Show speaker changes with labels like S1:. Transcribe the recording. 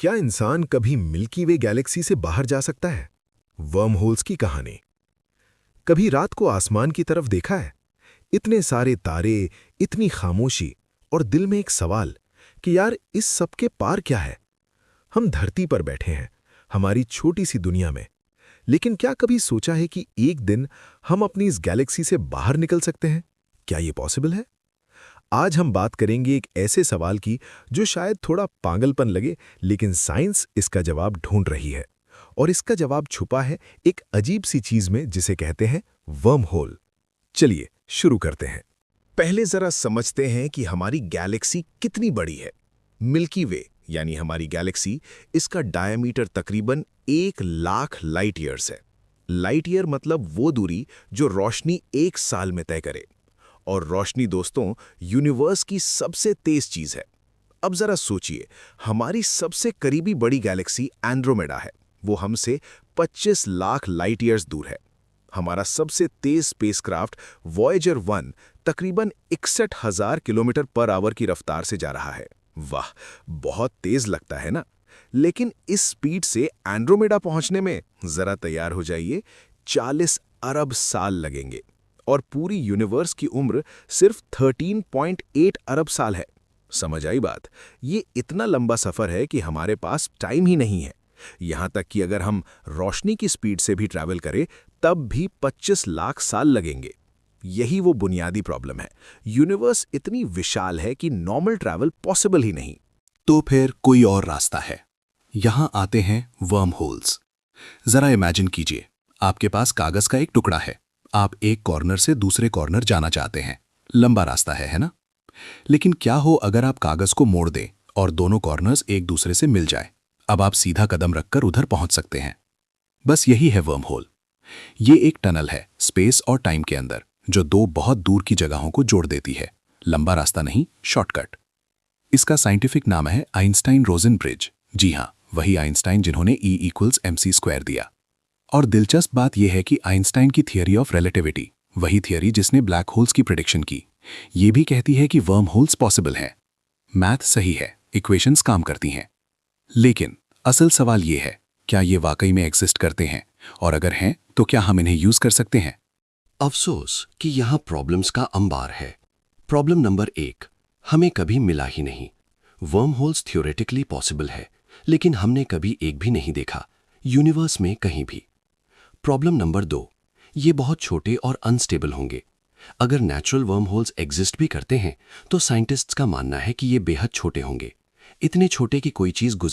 S1: क्या इंसान कभी मिल्की वे गैलेक्सी से बाहर जा सकता है? वर्म होल्स की कहानी। कभी रात को आसमान की तरफ देखा है? इतने सारे तारे, इतनी खामोशी और दिल में एक सवाल कि यार इस सब के पार क्या है? हम धरती पर बैठे हैं, हमारी छोटी सी दुनिया में, लेकिन क्या कभी सोचा है कि एक दिन हम अपनी इस गैलेक्सी से बाहर निकल सकते हैं? क्या ये पॉसिबल है? आज हम बात करेंगे एक ऐसे सवाल की जो शायद थोड़ा पागलपन लगे, लेकिन साइंस इसका जवाब ढूंढ रही है। और इसका जवाब छुपा है एक अजीब सी चीज में जिसे कहते हैं वर्म होल। चलिए शुरू करते हैं। पहले जरा समझते हैं कि हमारी गैलेक्सी कितनी बड़ी है। मिल्की वे यानी हमारी गैलेक्सी, इसका डायमीटर तकरीबन 1,00,000 लाइट ईयर्स है। लाइट ईयर मतलब वो दूरी जो रोशनी एक साल में तय करे। और रोशनी दोस्तों, यूनिवर्स की सबसे तेज चीज है। अब जरा सोचिए, हमारी सबसे करीबी बड़ी गैलेक्सी एंड्रोमेडा है। वो हमसे 25 लाख लाइट ईयर्स दूर है। हमारा सबसे तेज स्पेसक्राफ्ट वॉयेजर 1 तकरीबन 61,000 किलोमीटर पर आवर की रफ्तार से जा रहा है। वाह, बहुत तेज लगता है ना? लेकिन इस स्पीड से एंड्रोमेडा पहुंचने में, जरा तैयार हो जाइए, 40 अरब साल लगेंगे। और पूरी यूनिवर्स की उम्र सिर्फ 13.8 अरब साल है। समझ आई बात? ये इतना लंबा सफर है कि हमारे पास टाइम ही नहीं है। यहां तक कि अगर हम रोशनी की स्पीड से भी ट्रैवल करें, तब भी 25 लाख साल लगेंगे। यही वो बुनियादी प्रॉब्लम है। यूनिवर्स इतनी विशाल है कि नॉर्मल ट्रैवल पॉसिबल ही नहीं।
S2: तो फिर कोई और रास्ता है। यहां आते हैं वर्म होल्स। जरा इमेजिन कीजिए, आपके पास कागज का एक टुकड़ा है। आप एक कॉर्नर से दूसरे कॉर्नर जाना चाहते हैं। लंबा रास्ता है ना? लेकिन क्या हो अगर आप कागज को मोड़ दें और दोनों कॉर्नर्स एक दूसरे से मिल जाए? अब आप सीधा कदम रखकर उधर पहुंच सकते हैं। बस यही है वर्म होल। ये एक टनल है स्पेस और टाइम के अंदर, जो दो बहुत दूर की जगहों को जोड़ देती है। लंबा रास्ता नहीं, शॉर्टकट। इसका साइंटिफिक नाम है आइंस्टाइन-रोजन ब्रिज। जी हाँ, वही आइंस्टाइन जिन्होंने E=mc² दिया। और दिलचस्प बात यह है कि आइंस्टाइन की थियरी ऑफ रिलेटिविटी, वही थियरी जिसने ब्लैक होल्स की प्रेडिक्शन की, ये भी कहती है कि वर्म होल्स पॉसिबल हैं। मैथ सही है, इक्वेशंस काम करती हैं। लेकिन असल सवाल ये है, क्या ये वाकई में एग्जिस्ट करते हैं? और अगर हैं, तो क्या हम इन्हें यूज कर सकते हैं?
S3: अफसोस कि यहाँ प्रॉब्लम्स का अंबार है। प्रॉब्लम नंबर 1, हमें कभी मिला ही नहीं। वर्म होल्स थ्योरेटिकली पॉसिबल है, लेकिन हमने कभी एक भी नहीं देखा, यूनिवर्स में कहीं भी। प्रॉब्लम नंबर 2, ये बहुत छोटे और अनस्टेबल होंगे। अगर नेचुरल वर्म होल्स एग्जिस्ट भी करते हैं, तो साइंटिस्ट्स का मानना है कि ये बेहद छोटे होंगे, इतने छोटे कि कोई चीज गुजर